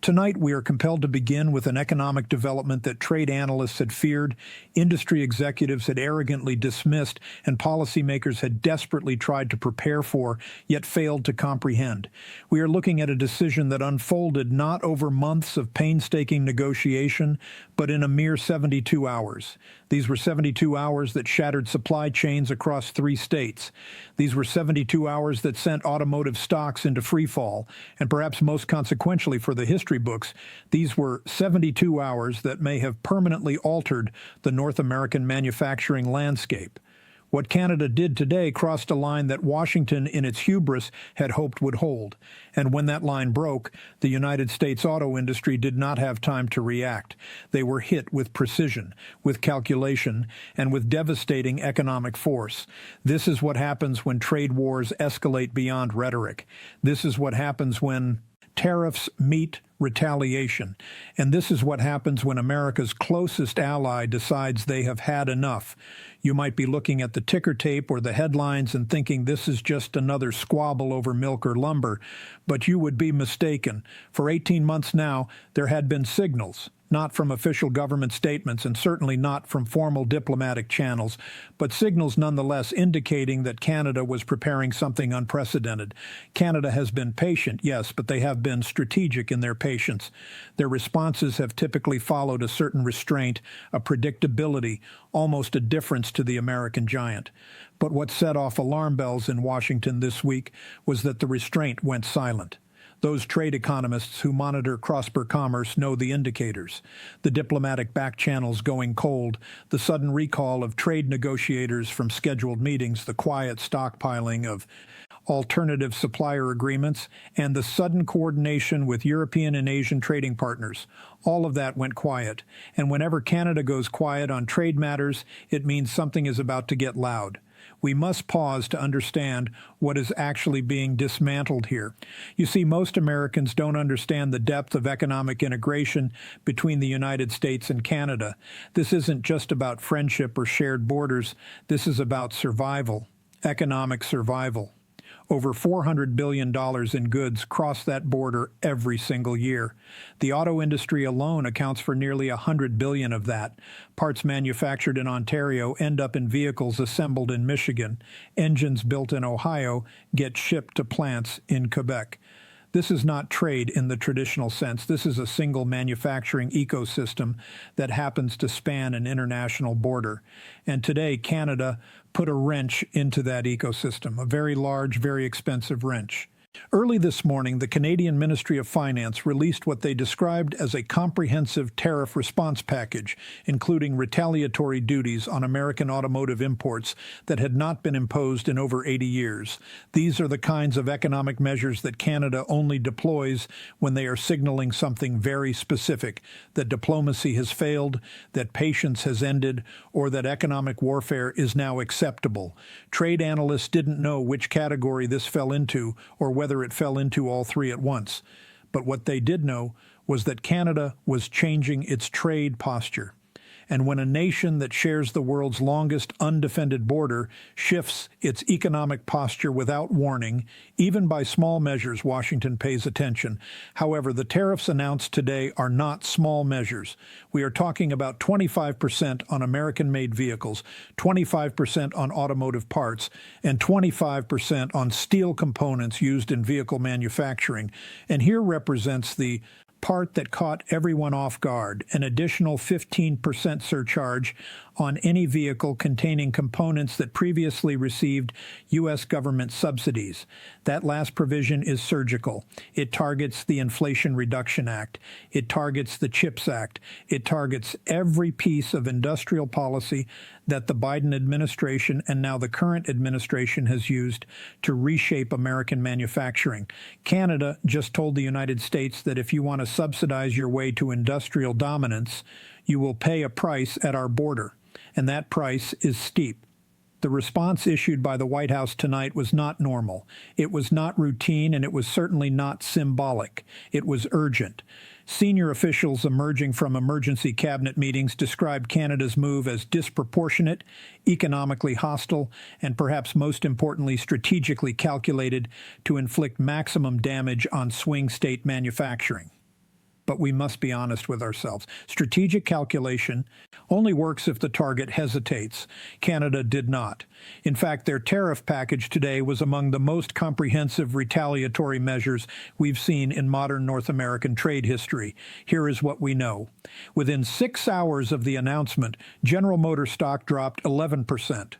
Tonight, we are compelled to begin with an economic development that trade analysts had feared, industry executives had arrogantly dismissed, and policymakers had desperately tried to prepare for, yet failed to comprehend. We are looking at a decision that unfolded not over months of painstaking negotiation, but in a mere 72 hours. These were 72 hours that shattered supply chains across 3 states. These were 72 hours that sent automotive stocks into freefall, and perhaps most consequentially for the history books, these were 72 hours that may have permanently altered the North American manufacturing landscape. What Canada did today crossed a line that Washington, in its hubris, had hoped would hold. And when that line broke, the United States auto industry did not have time to react. They were hit with precision, with calculation, and with devastating economic force. This is what happens when trade wars escalate beyond rhetoric. This is what happens when tariffs meet retaliation. And this is what happens when America's closest ally decides they have had enough. You might be looking at the ticker tape or the headlines and thinking this is just another squabble over milk or lumber, but you would be mistaken. For 18 months now, there had been signals, not from official government statements and certainly not from formal diplomatic channels, but signals nonetheless indicating that Canada was preparing something unprecedented. Canada has been patient, yes, but they have been strategic in their patience. Their responses have typically followed a certain restraint, a predictability, almost a difference to the American giant. But what set off alarm bells in Washington this week was that the restraint went silent. Those trade economists who monitor cross-border commerce know the indicators. The diplomatic back channels going cold, the sudden recall of trade negotiators from scheduled meetings, the quiet stockpiling of alternative supplier agreements, and the sudden coordination with European and Asian trading partners. All of that went quiet. And whenever Canada goes quiet on trade matters, it means something is about to get loud. We must pause to understand what is actually being dismantled here. You see, most Americans don't understand the depth of economic integration between the United States and Canada. This isn't just about friendship or shared borders. This is about survival, economic survival. Over $400 billion in goods cross that border every single year. The auto industry alone accounts for nearly $100 billion of that. Parts manufactured in Ontario end up in vehicles assembled in Michigan. Engines built in Ohio get shipped to plants in Quebec. This is not trade in the traditional sense. This is a single manufacturing ecosystem that happens to span an international border. And today, Canada put a wrench into that ecosystem, a very large, very expensive wrench. Early this morning, the Canadian Ministry of Finance released what they described as a comprehensive tariff response package, including retaliatory duties on American automotive imports that had not been imposed in over 80 years. These are the kinds of economic measures that Canada only deploys when they are signaling something very specific, that diplomacy has failed, that patience has ended, or that economic warfare is now acceptable. Trade analysts didn't know which category this fell into or whether it fell into all 3 at once. But what they did know was that Canada was changing its trade posture. And when a nation that shares the world's longest undefended border shifts its economic posture without warning, even by small measures, Washington pays attention. However, the tariffs announced today are not small measures. We are talking about 25% on American-made vehicles, 25% on automotive parts, and 25% on steel components used in vehicle manufacturing. And here represents the part that caught everyone off guard, an additional 15% surcharge on any vehicle containing components that previously received U.S. government subsidies. That last provision is surgical. It targets the Inflation Reduction Act. It targets the CHIPS Act. It targets every piece of industrial policy that the Biden administration and now the current administration has used to reshape American manufacturing. Canada just told the United States that if you want to subsidize your way to industrial dominance, you will pay a price at our border, and that price is steep. The response issued by the White House tonight was not normal. It was not routine, and it was certainly not symbolic. It was urgent. Senior officials emerging from emergency cabinet meetings described Canada's move as disproportionate, economically hostile, and perhaps most importantly, strategically calculated to inflict maximum damage on swing state manufacturing. but we must be honest with ourselves. Strategic calculation only works if the target hesitates. Canada did not. In fact, their tariff package today was among the most comprehensive retaliatory measures we've seen in modern North American trade history. Here is what we know. Within 6 hours of the announcement, General Motors stock dropped 11%.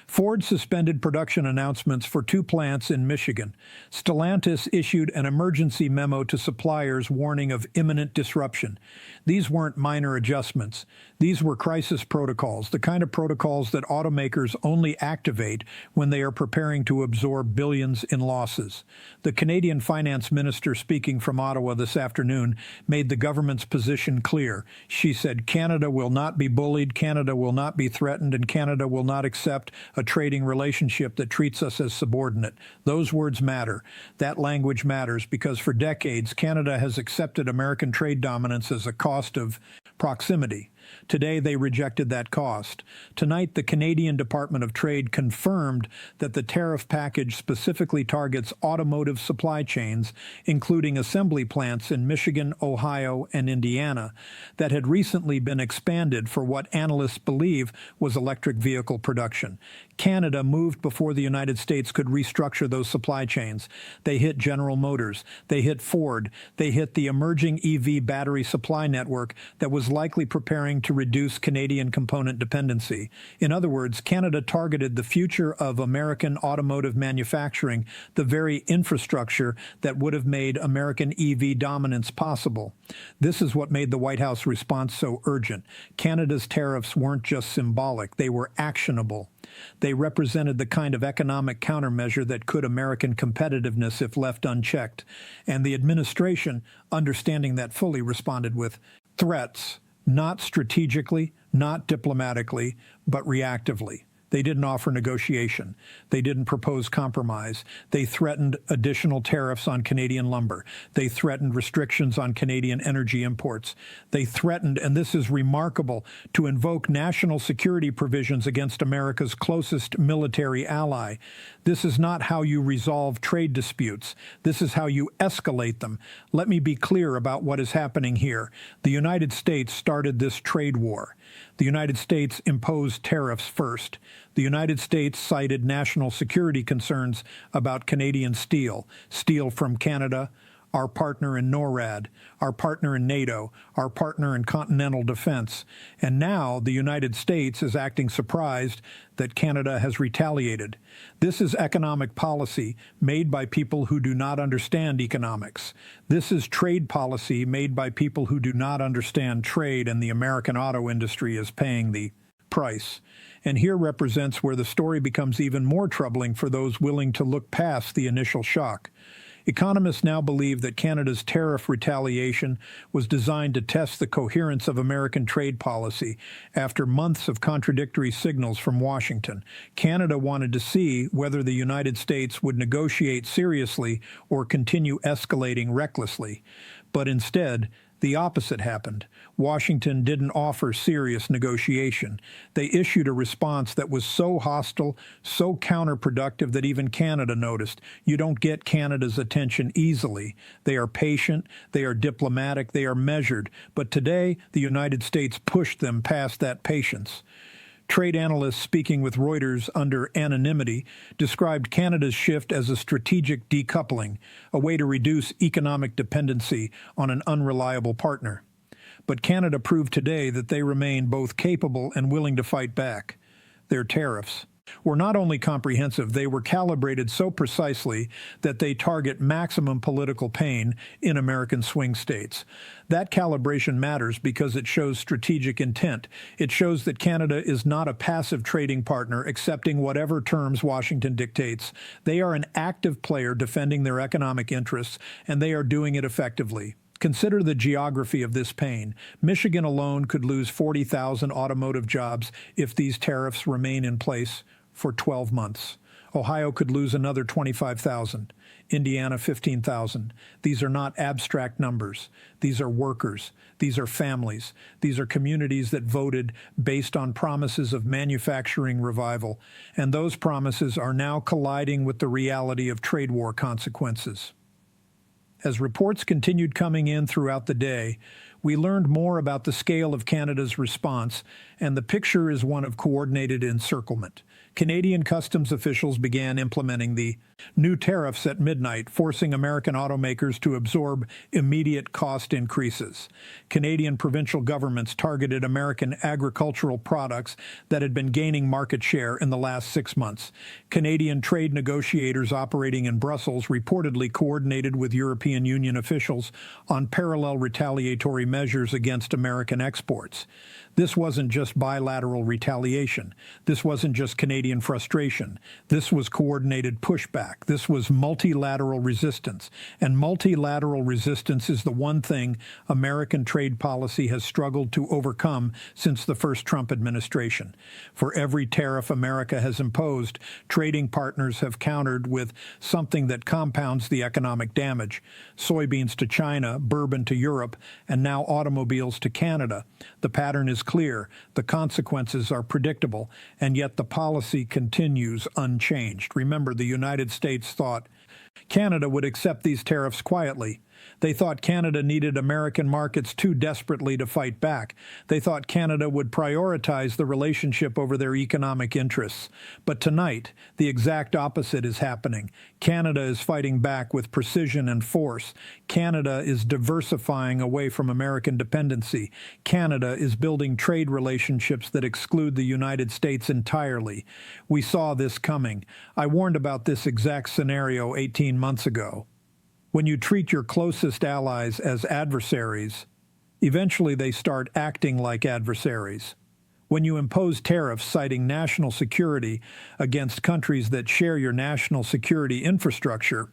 Ford suspended production announcements for 2 plants in Michigan. Stellantis issued an emergency memo to suppliers warning of imminent disruption. These weren't minor adjustments. These were crisis protocols, the kind of protocols that automakers only activate when they are preparing to absorb billions in losses. The Canadian finance minister speaking from Ottawa this afternoon made the government's position clear. She said, "Canada will not be bullied, Canada will not be threatened, and Canada will not accept a trading relationship that treats us as subordinate." Those words matter. That language matters because for decades, Canada has accepted American trade dominance as a cost of proximity. Today, they rejected that cost. Tonight, the Canadian Department of Trade confirmed that the tariff package specifically targets automotive supply chains, including assembly plants in Michigan, Ohio, and Indiana, that had recently been expanded for what analysts believe was electric vehicle production. Canada moved before the United States could restructure those supply chains. They hit General Motors. They hit Ford. They hit the emerging EV battery supply network that was likely preparing to reduce Canadian component dependency. In other words, Canada targeted the future of American automotive manufacturing, the very infrastructure that would have made American EV dominance possible. This is what made the White House response so urgent. Canada's tariffs weren't just symbolic, they were actionable. They represented the kind of economic countermeasure that could American competitiveness if left unchecked. And the administration, understanding that fully, responded with threats, not strategically, not diplomatically, but reactively. They didn't offer negotiation. They didn't propose compromise. They threatened additional tariffs on Canadian lumber. They threatened restrictions on Canadian energy imports. They threatened, and this is remarkable, to invoke national security provisions against America's closest military ally. This is not how you resolve trade disputes. This is how you escalate them. Let me be clear about what is happening here. The United States started this trade war. The United States imposed tariffs first. The United States cited national security concerns about Canadian steel, steel from Canada, our partner in NORAD, our partner in NATO, our partner in continental defense. And now the United States is acting surprised that Canada has retaliated. This is economic policy made by people who do not understand economics. This is trade policy made by people who do not understand trade, and the American auto industry is paying the price. And here represents where the story becomes even more troubling for those willing to look past the initial shock. Economists now believe that Canada's tariff retaliation was designed to test the coherence of American trade policy after months of contradictory signals from Washington. Canada wanted to see whether the United States would negotiate seriously or continue escalating recklessly. But instead, the opposite happened. Washington didn't offer serious negotiation. They issued a response that was so hostile, so counterproductive that even Canada noticed. You don't get Canada's attention easily. They are patient, they are diplomatic, they are measured. But today, the United States pushed them past that patience. Trade analysts speaking with Reuters under anonymity described Canada's shift as a strategic decoupling, a way to reduce economic dependency on an unreliable partner. But Canada proved today that they remain both capable and willing to fight back. Their tariffs were not only comprehensive, they were calibrated so precisely that they target maximum political pain in American swing states. That calibration matters because it shows strategic intent. It shows that Canada is not a passive trading partner accepting whatever terms Washington dictates. They are an active player defending their economic interests, and they are doing it effectively. Consider the geography of this pain. Michigan alone could lose 40,000 automotive jobs if these tariffs remain in place for 12 months. Ohio could lose another 25,000. Indiana, 15,000. These are not abstract numbers. These are workers. These are families. These are communities that voted based on promises of manufacturing revival. And those promises are now colliding with the reality of trade war consequences. As reports continued coming in throughout the day, we learned more about the scale of Canada's response, and the picture is one of coordinated encirclement. Canadian customs officials began implementing the new tariffs at midnight, forcing American automakers to absorb immediate cost increases. Canadian provincial governments targeted American agricultural products that had been gaining market share in the last 6 months. Canadian trade negotiators operating in Brussels reportedly coordinated with European Union officials on parallel retaliatory measures against American exports. This wasn't just bilateral retaliation. This wasn't just Canadian frustration. This was coordinated pushback. This was multilateral resistance. And multilateral resistance is the one thing American trade policy has struggled to overcome since the first Trump administration. For every tariff America has imposed, trading partners have countered with something that compounds the economic damage. Soybeans to China, bourbon to Europe, and now automobiles to Canada. The pattern is clear, the consequences are predictable, and yet the policy continues unchanged. Remember, the United States thought Canada would accept these tariffs quietly. They thought Canada needed American markets too desperately to fight back. They thought Canada would prioritize the relationship over their economic interests. But tonight, the exact opposite is happening. Canada is fighting back with precision and force. Canada is diversifying away from American dependency. Canada is building trade relationships that exclude the United States entirely. We saw this coming. I warned about this exact scenario 18 months ago. When you treat your closest allies as adversaries, eventually they start acting like adversaries. When you impose tariffs citing national security against countries that share your national security infrastructure,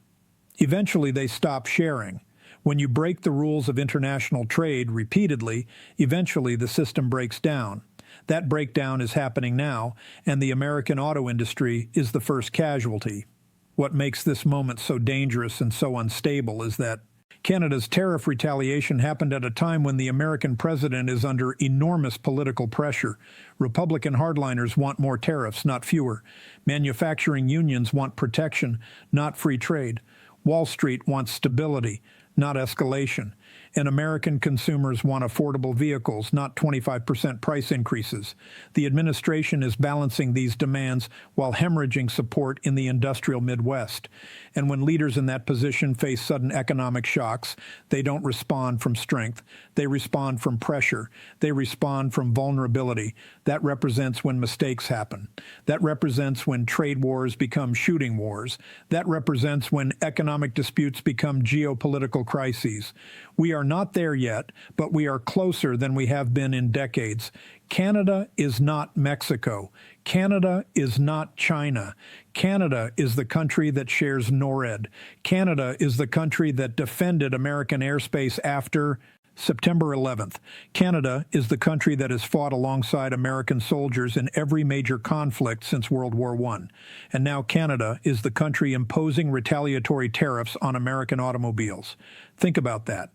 eventually they stop sharing. When you break the rules of international trade repeatedly, eventually the system breaks down. That breakdown is happening now, and the American auto industry is the first casualty. What makes this moment so dangerous and so unstable is that Canada's tariff retaliation happened at a time when the American president is under enormous political pressure. Republican hardliners want more tariffs, not fewer. Manufacturing unions want protection, not free trade. Wall Street wants stability, not escalation. And American consumers want affordable vehicles, not 25% price increases. The administration is balancing these demands while hemorrhaging support in the industrial Midwest. And when leaders in that position face sudden economic shocks, they don't respond from strength. They respond from pressure. They respond from vulnerability. That represents when mistakes happen. That represents when trade wars become shooting wars. That represents when economic disputes become geopolitical crises. We are not there yet, but we are closer than we have been in decades. Canada is not Mexico. Canada is not China. Canada is the country that shares NORAD. Canada is the country that defended American airspace after September 11th. Canada is the country that has fought alongside American soldiers in every major conflict since World War I. And now Canada is the country imposing retaliatory tariffs on American automobiles. Think about that.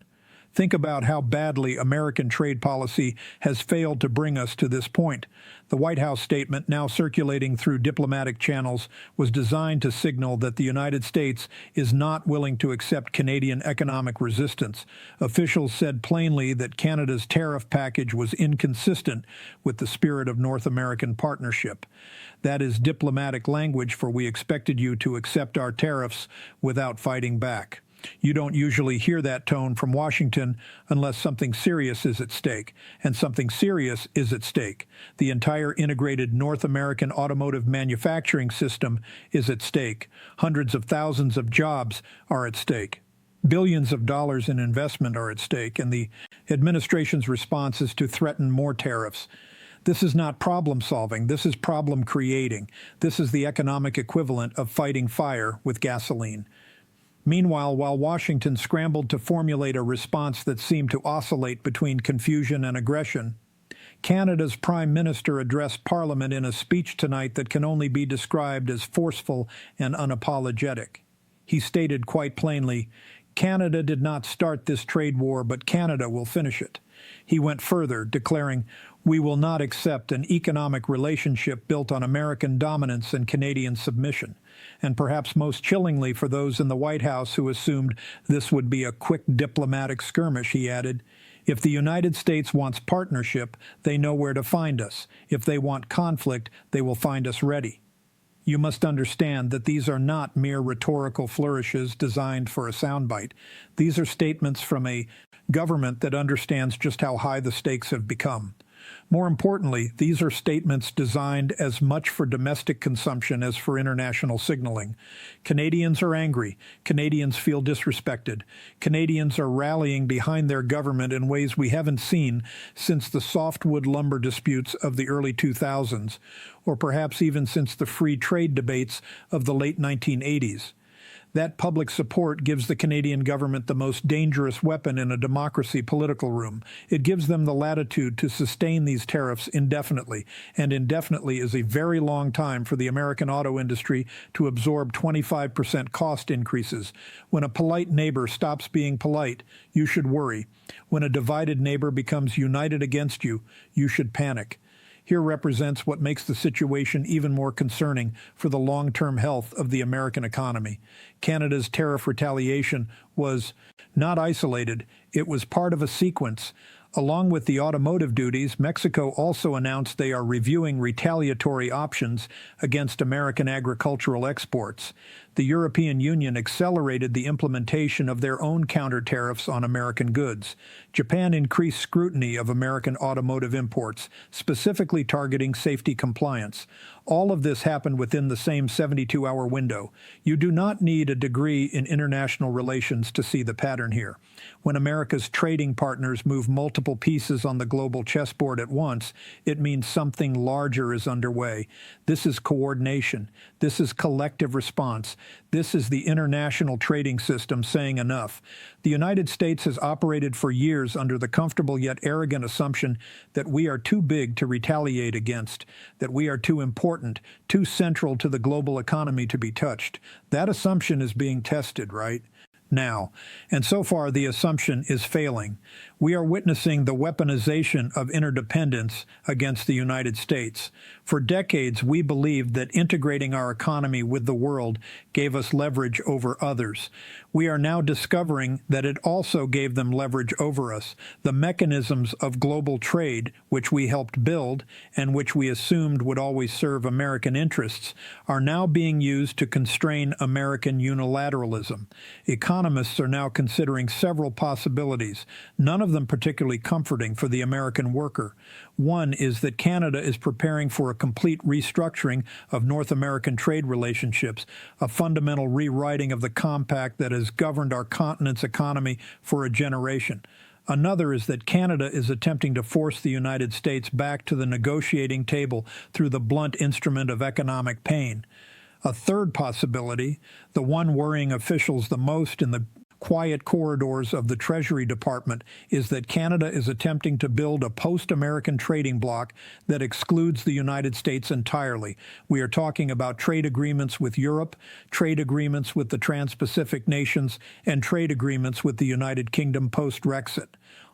Think about how badly American trade policy has failed to bring us to this point. The White House statement, now circulating through diplomatic channels, was designed to signal that the United States is not willing to accept Canadian economic resistance. Officials said plainly that Canada's tariff package was inconsistent with the spirit of North American partnership. That is diplomatic language for "we expected you to accept our tariffs without fighting back." You don't usually hear that tone from Washington unless something serious is at stake, and something serious is at stake. The entire integrated North American automotive manufacturing system is at stake. Hundreds of thousands of jobs are at stake. Billions of dollars in investment are at stake, and the administration's response is to threaten more tariffs. This is not problem solving, this is problem creating. This is the economic equivalent of fighting fire with gasoline. Meanwhile, while Washington scrambled to formulate a response that seemed to oscillate between confusion and aggression, Canada's Prime Minister addressed Parliament in a speech tonight that can only be described as forceful and unapologetic. He stated quite plainly, "Canada did not start this trade war, but Canada will finish it." He went further, declaring, "We will not accept an economic relationship built on American dominance and Canadian submission." And perhaps most chillingly for those in the White House who assumed this would be a quick diplomatic skirmish, he added, "If the United States wants partnership, they know where to find us. If they want conflict, they will find us ready." You must understand that these are not mere rhetorical flourishes designed for a soundbite. These are statements from a government that understands just how high the stakes have become. More importantly, these are statements designed as much for domestic consumption as for international signaling. Canadians are angry. Canadians feel disrespected. Canadians are rallying behind their government in ways we haven't seen since the softwood lumber disputes of the early 2000s, or perhaps even since the free trade debates of the late 1980s. That public support gives the Canadian government the most dangerous weapon in a democracy political room. It gives them the latitude to sustain these tariffs indefinitely, and indefinitely is a very long time for the American auto industry to absorb 25% cost increases. When a polite neighbor stops being polite, you should worry. When a divided neighbor becomes united against you, you should panic. Here represents what makes the situation even more concerning for the long-term health of the American economy. Canada's tariff retaliation was not isolated, it was part of a sequence. Along with the automotive duties, Mexico also announced they are reviewing retaliatory options against American agricultural exports. The European Union accelerated the implementation of their own counter tariffs on American goods. Japan increased scrutiny of American automotive imports, specifically targeting safety compliance. All of this happened within the same 72-hour window. You do not need a degree in international relations to see the pattern here. When America's trading partners move multiple pieces on the global chessboard at once, it means something larger is underway. This is coordination. This is collective response. This is the international trading system saying enough. The United States has operated for years under the comfortable yet arrogant assumption that we are too big to retaliate against, that we are too important, too central to the global economy to be touched. That assumption is being tested right now, and so far the assumption is failing. We are witnessing the weaponization of interdependence against the United States. For decades, we believed that integrating our economy with the world gave us leverage over others. We are now discovering that it also gave them leverage over us. The mechanisms of global trade, which we helped build and which we assumed would always serve American interests, are now being used to constrain American unilateralism. Economists are now considering several possibilities, none of them particularly comforting for the American worker. One is that Canada is preparing for a complete restructuring of North American trade relationships, a fundamental rewriting of the compact that has governed our continent's economy for a generation. Another is that Canada is attempting to force the United States back to the negotiating table through the blunt instrument of economic pain. A third possibility, the one worrying officials the most in the quiet corridors of the Treasury Department, is that Canada is attempting to build a post-American trading bloc that excludes the United States entirely. We are talking about trade agreements with Europe, trade agreements with the Trans-Pacific nations, and trade agreements with the United Kingdom post-Brexit.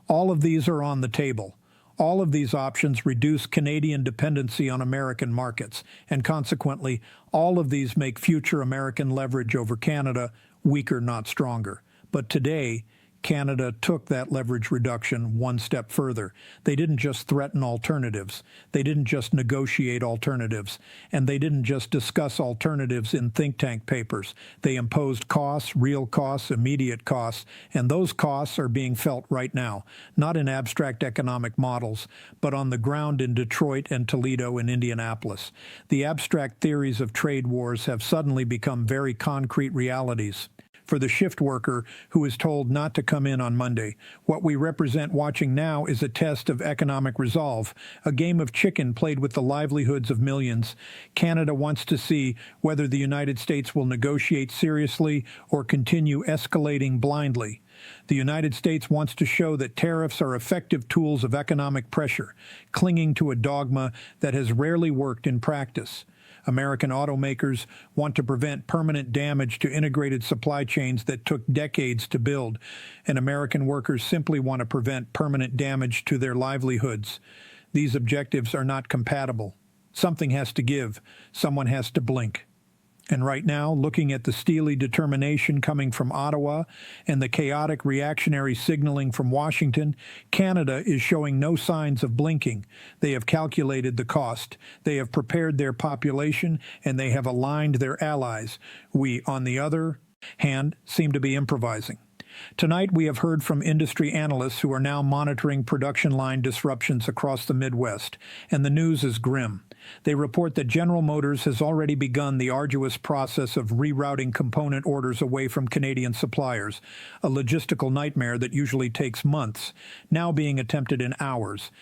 All of these are on the table. All of these options reduce Canadian dependency on American markets, and consequently, all of these make future American leverage over Canada weaker, not stronger. But today, Canada took that leverage reduction one step further. They didn't just threaten alternatives. They didn't just negotiate alternatives. And they didn't just discuss alternatives in think tank papers. They imposed costs, real costs, immediate costs, and those costs are being felt right now, not in abstract economic models, but on the ground in Detroit and Toledo and Indianapolis. The abstract theories of trade wars have suddenly become very concrete realities. For the shift worker who is told not to come in on Monday, what we represent watching now is a test of economic resolve, a game of chicken played with the livelihoods of millions. Canada wants to see whether the United States will negotiate seriously or continue escalating blindly. The United States wants to show that tariffs are effective tools of economic pressure, clinging to a dogma that has rarely worked in practice. American automakers want to prevent permanent damage to integrated supply chains that took decades to build, and American workers simply want to prevent permanent damage to their livelihoods. These objectives are not compatible. Something has to give. Someone has to blink. And right now, looking at the steely determination coming from Ottawa and the chaotic reactionary signaling from Washington, Canada is showing no signs of blinking. They have calculated the cost. They have prepared their population, and they have aligned their allies. We, on the other hand, seem to be improvising. Tonight, we have heard from industry analysts who are now monitoring production line disruptions across the Midwest, and the news is grim. They report that General Motors has already begun the arduous process of rerouting component orders away from Canadian suppliers, a logistical nightmare that usually takes months, now being attempted in hours.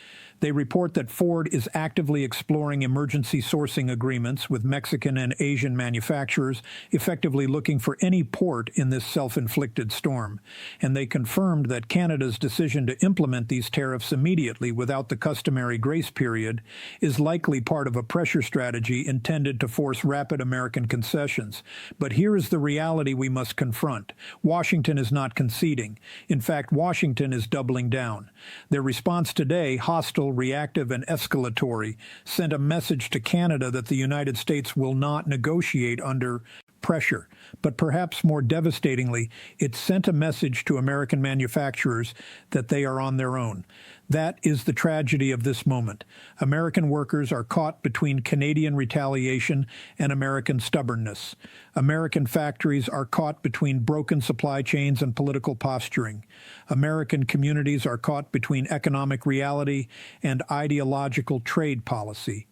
They report that Ford is actively exploring emergency sourcing agreements with Mexican and Asian manufacturers, effectively looking for any port in this self-inflicted storm. And they confirmed that Canada's decision to implement these tariffs immediately without the customary grace period is likely part of a pressure strategy intended to force rapid American concessions. But here is the reality we must confront. Washington is not conceding. In fact, Washington is doubling down. Their response today, hostile, reactive, and escalatory, sent a message to Canada that the United States will not negotiate under pressure. But perhaps more devastatingly, it sent a message to American manufacturers that they are on their own. That is the tragedy of this moment. American workers are caught between Canadian retaliation and American stubbornness. American factories are caught between broken supply chains and political posturing. American communities are caught between economic reality and ideological trade policy.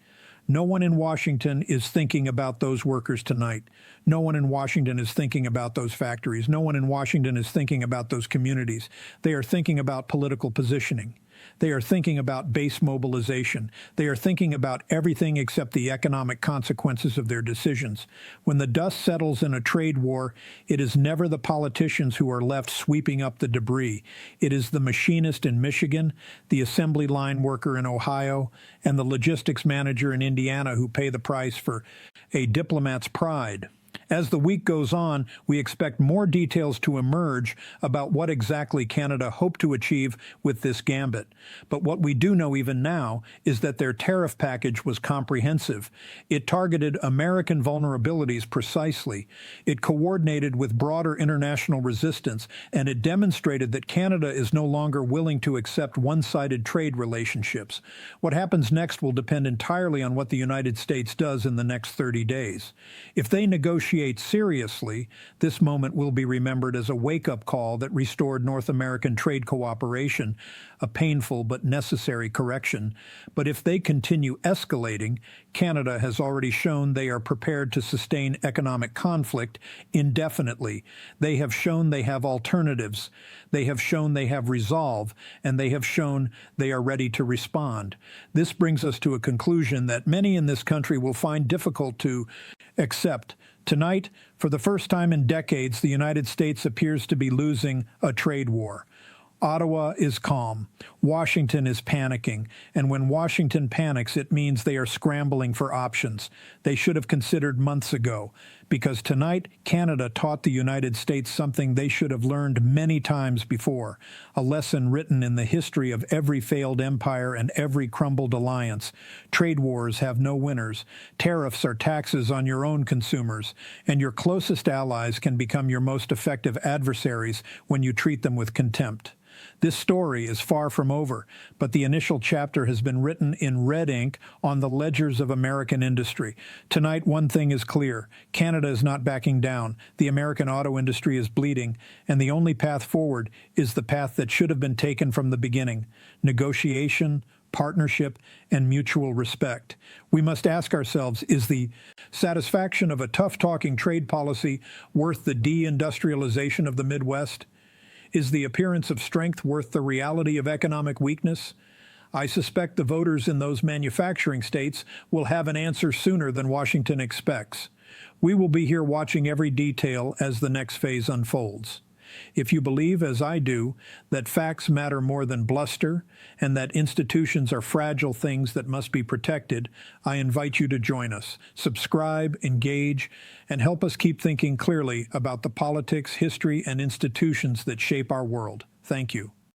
No one in Washington is thinking about those workers tonight. No one in Washington is thinking about those factories. No one in Washington is thinking about those communities. They are thinking about political positioning. They are thinking about base mobilization. They are thinking about everything except the economic consequences of their decisions. When the dust settles in a trade war, it is never the politicians who are left sweeping up the debris. It is the machinist in Michigan, the assembly line worker in Ohio, and the logistics manager in Indiana who pay the price for a diplomat's pride. As the week goes on, we expect more details to emerge about what exactly Canada hoped to achieve with this gambit. But what we do know even now is that their tariff package was comprehensive. It targeted American vulnerabilities precisely. It coordinated with broader international resistance, and it demonstrated that Canada is no longer willing to accept one-sided trade relationships. What happens next will depend entirely on what the United States does in the next 30 days. If they negotiate seriously, this moment will be remembered as a wake-up call that restored North American trade cooperation, a painful but necessary correction. But if they continue escalating, Canada has already shown they are prepared to sustain economic conflict indefinitely. They have shown they have alternatives. They have shown they have resolve, and they have shown they are ready to respond. This brings us to a conclusion that many in this country will find difficult to accept. Tonight, for the first time in decades, the United States appears to be losing a trade war. Ottawa is calm. Washington is panicking. And when Washington panics, it means they are scrambling for options they should have considered months ago. Because tonight, Canada taught the United States something they should have learned many times before, a lesson written in the history of every failed empire and every crumbled alliance. Trade wars have no winners. Tariffs are taxes on your own consumers, and your closest allies can become your most effective adversaries when you treat them with contempt. This story is far from over, but the initial chapter has been written in red ink on the ledgers of American industry. Tonight, one thing is clear. Canada is not backing down. The American auto industry is bleeding, and the only path forward is the path that should have been taken from the beginning: negotiation, partnership, and mutual respect. We must ask ourselves, is the satisfaction of a tough-talking trade policy worth the deindustrialization of the Midwest? Is the appearance of strength worth the reality of economic weakness? I suspect the voters in those manufacturing states will have an answer sooner than Washington expects. We will be here watching every detail as the next phase unfolds. If you believe, as I do, that facts matter more than bluster and that institutions are fragile things that must be protected, I invite you to join us. Subscribe, engage, and help us keep thinking clearly about the politics, history, and institutions that shape our world. Thank you.